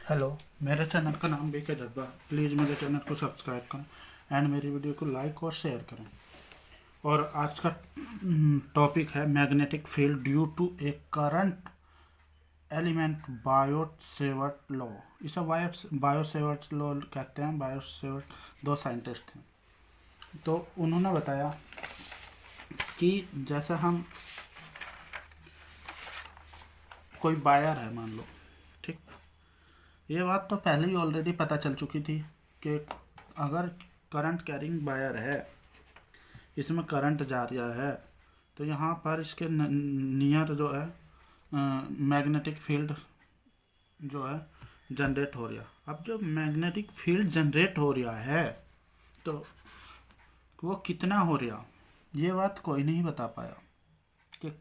Hello, मेरे channel का नाम बीके जज्बा। प्लीज़ मेरे चैनल को सब्सक्राइब करें एंड मेरी वीडियो को लाइक और शेयर करें। और आज का टॉपिक है magnetic field due to a current element Biot Savart law. इसे बायो-सेवर्ट लॉ कहते हैं। बायो-सेवर्ट दो साइंटिस्ट थे, तो उन्होंने बताया कि जैसे हम कोई वायर है, मान लो, ठीक। ये बात तो पहले ही ऑलरेडी पता चल चुकी थी कि अगर करंट कैरिंग वायर है, इसमें करंट जा रहा है, तो यहाँ पर इसके नियर जो है मैग्नेटिक फील्ड जो है जनरेट हो रहा। अब जो मैग्नेटिक फील्ड जनरेट हो रहा है, तो वो कितना हो रहा, ये बात कोई नहीं बता पाया कि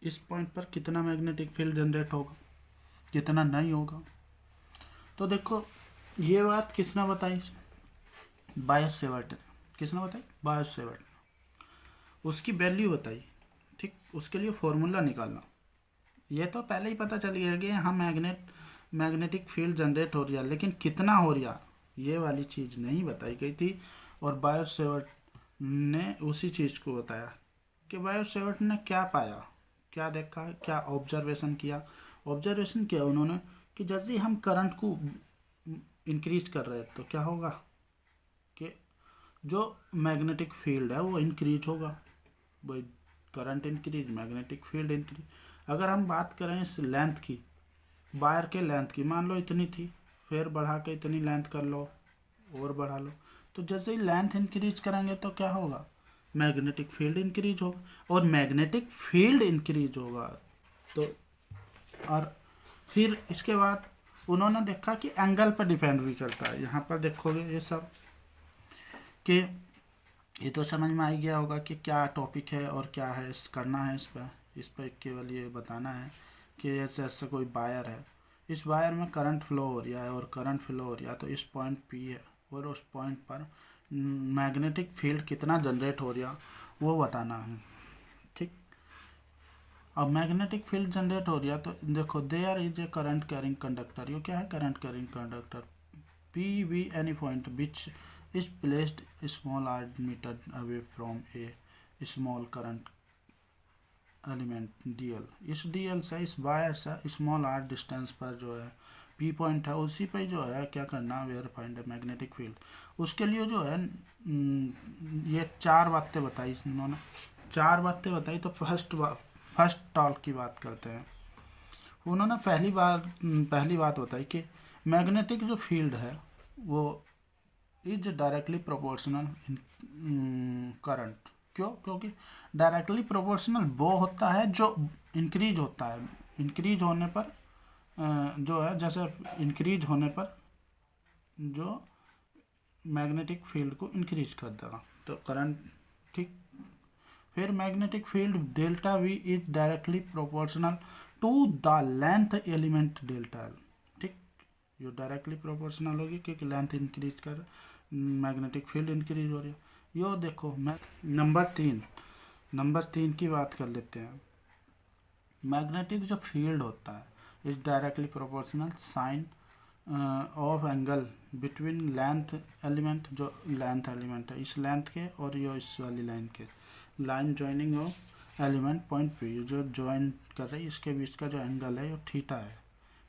इस पॉइंट पर कितना मैग्नेटिक फील्ड जनरेट होगा, कितना नहीं होगा। तो देखो, ये बात किसने बताई? बायो-सेवर्ट ने। किसने बताई? बायो-सेवर्ट ने। उसकी वैल्यू बताई, ठीक। उसके लिए फॉर्मूला निकालना, ये तो पहले ही पता चल गया कि हाँ मैग्नेटिक फील्ड जनरेट हो रहा, लेकिन कितना हो रहा, ये वाली चीज़ नहीं बताई गई थी। और बायो-सेवर्ट ने उसी चीज़ को बताया कि बायो-सेवर्ट ने क्या पाया, क्या देखा, क्या ऑब्जर्वेशन किया उन्होंने कि जैसे ही हम करंट को इंक्रीज कर रहे हैं, तो क्या होगा कि जो मैग्नेटिक फील्ड है वो इंक्रीज होगा। वही current increase, magnetic field increase. अगर हम बात करें इस लेंथ की, वायर के लेंथ की, मान लो इतनी थी, फिर बढ़ा के इतनी लेंथ कर लो और बढ़ा लो, तो जैसे ही लेंथ इंक्रीज करेंगे तो क्या होगा? मैग्नेटिक फील्ड इंक्रीज होगा। और मैग्नेटिक फील्ड इंक्रीज होगा तो, और फिर इसके बाद उन्होंने देखा कि एंगल पर डिपेंड भी करता है। यहाँ पर देखोगे ये सब कि ये तो समझ में आ ही गया होगा कि क्या टॉपिक है और क्या है, करना है इस पर केवल ये बताना है कि जैसे कोई वायर है, इस वायर में करंट फ्लो हो रहा है, और करंट फ्लो हो रहा है तो इस पॉइंट पी है, और उस पॉइंट पर मैग्नेटिक फील्ड कितना जनरेट हो रहा वो बताना है, ठीक। अब मैग्नेटिक फील्ड जनरेट हो रहा तो देखो, there is a current carrying conductor. ये क्या है? Current carrying conductor. P be any point which is placed small r meter away from a small current element dl। इस dl से, इस वायर से स्मॉल r डिस्टेंस पर जो है p पॉइंट है, उसी पे जो है क्या करना, वेयर फाइंड मैग्नेटिक फील्ड। उसके लिए जो है ये चार बातें बताई इन्होंने, चार बातें बताई। तो फर्स्ट टॉल की बात करते हैं। उन्होंने पहली बात बताई कि मैग्नेटिक जो फील्ड है वो is directly proportional in current. क्यों? क्योंकि डायरेक्टली प्रोपोर्शनल वो होता है जो इंक्रीज होता है। इंक्रीज होने पर जो है, जैसे इंक्रीज होने पर जो मैग्नेटिक फील्ड को इंक्रीज कर देगा, तो करंट, ठीक। फिर magnetic field delta B is directly proportional to the length element delta L, ठीक। जो डायरेक्टली प्रोपोर्शनल होगी क्योंकि लेंथ इंक्रीज कर मैग्नेटिक फील्ड इंक्रीज हो रही है। यो देखो, मैं नंबर तीन की बात कर लेते हैं। मैग्नेटिक जो फील्ड होता है is directly proportional sine of angle between length element, जो लेंथ एलिमेंट है, इस लेंथ के और यो इस वाली लाइन के, line joining of element point P, जो ज्वाइन कर रही है, इसके बीच का जो एंगल है वो थीटा है।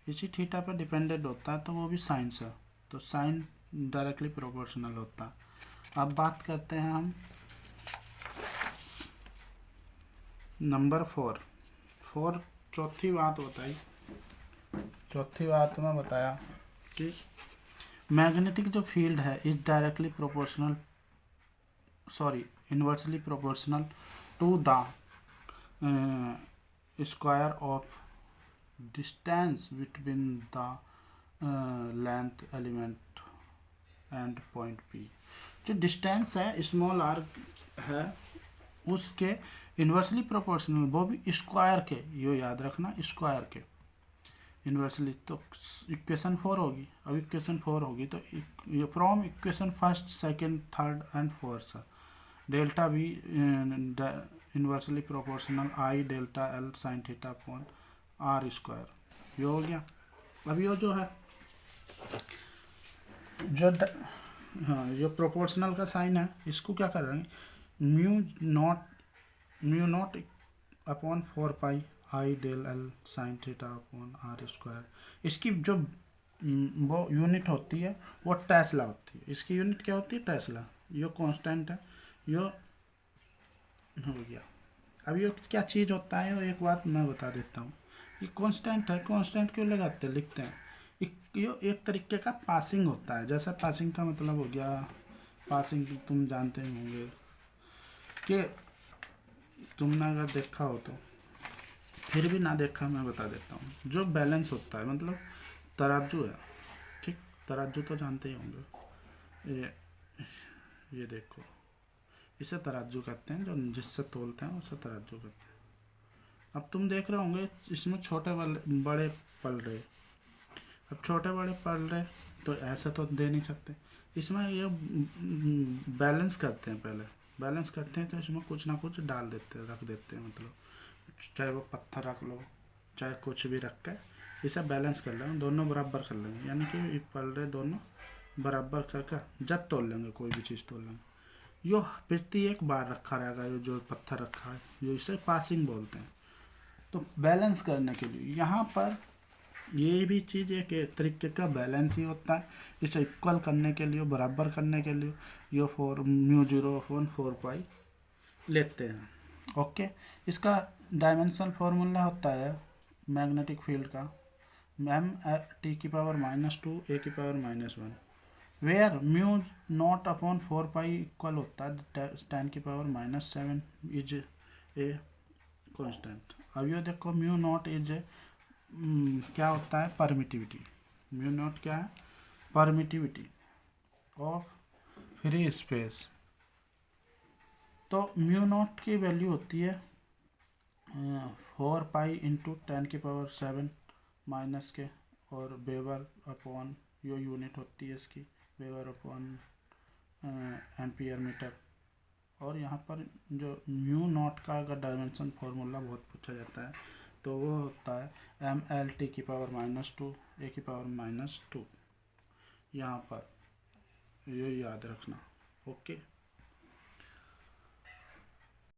इसी थीटा पर डिपेंडेंट होता है, तो वो भी साइन से, तो साइन डायरेक्टली प्रोपोर्शनल होता है। अब बात करते हैं हम नंबर फोर। चौथी बात बताई, चौथी बात में बताया कि मैग्नेटिक जो फील्ड है is directly proportional, sorry, inversely proportional to the square of distance between the length element and point P. जो डिस्टेंस है स्मॉल आर है, उसके इन्वर्सली प्रोपोर्शनल, वो भी स्क्वायर के, ये याद रखना, स्क्वायर के इन्वर्सली। तो इक्वेशन 4 होगी। अब इक्वेशन 4 होगी तो ये from equation first, second, third and fourth, delta B inversely proportional I delta L sine theta upon r square, ये हो गया। अब ये जो है जो हाँ, जो प्रोपोर्शनल का साइन है इसको क्या कर रहे हैं, mu naught upon 4 pi I del L sine theta upon r square. इसकी जो वो यूनिट होती है वो टेस्ला होती है। इसकी यूनिट क्या होती है, टेस्ला। ये कांस्टेंट है, ये हो गया। अब ये क्या चीज़ होता है, वो एक बात मैं बता देता हूँ। ये कांस्टेंट है, कांस्टेंट क्यों लगाते हैं, लिखते हैं। ये एक तरीके का पासिंग होता है। जैसा पासिंग का मतलब हो गया, पासिंग तुम जानते ही होंगे कि तुमने अगर देखा हो तो, फिर भी ना देखा मैं बता देता हूँ। जो बैलेंस होता है मतलब तराजू है, ठीक, तराजू तो जानते ही होंगे। ये देखो, इसे तराजू कहते हैं, जो जिससे तोलते हैं उसे तराजू कहते हैं। अब तुम देख रहे होंगे इसमें छोटे बड़े पल रहे। अब छोटे बड़े पल रहे तो ऐसे तो दे नहीं सकते। इसमें ये बैलेंस करते हैं, पहले बैलेंस करते हैं तो इसमें कुछ ना कुछ डाल देते हैं, रख देते हैं। मतलब चाहे वो पत्थर रख लो, चाहे कुछ भी रख के इसे बैलेंस कर लेंगे, दोनों बराबर कर लेंगे। यानी कि पल रहे दोनों बराबर करके जब तोल लेंगे, कोई भी चीज़ तोल लेंगे, यो प्रति एक बार रखा रहेगा। ये जो पत्थर रखा है, ये इसे पासिंग बोलते हैं। तो बैलेंस करने के लिए यहाँ पर ये भी चीज़ एक तरीके का बैलेंस ही होता है। इसे इक्वल करने के लिए, बराबर करने के लिए यो म्यू 0/4 पाई लेते हैं। ओके, इसका डायमेंशनल फार्मूला होता है मैग्नेटिक फील्ड का m(t⁻², a⁻−1), where mu 0/4 pi equal होता है tan⁻⁻7 इज ए कांस्टेंट। अब ये देखो म्यू 0 इज क्या होता है, परमिटिविटी। म्यू 0 क्या है, परमिटिविटी ऑफ फ्री स्पेस। तो म्यू 0 की वैल्यू होती है 4 पाई इंटू 10⁻7 माइनस के, और वेबर अपॉन यो यूनिट होती है इसकी, वेबर अपॉन एम्पियर मीटर। और यहाँ पर जो म्यू 0 का अगर डायमेंशन फार्मूला बहुत पूछा जाता है तो वो होता है mL⁻², a⁻²। यहाँ पर ये याद रखना। ओके।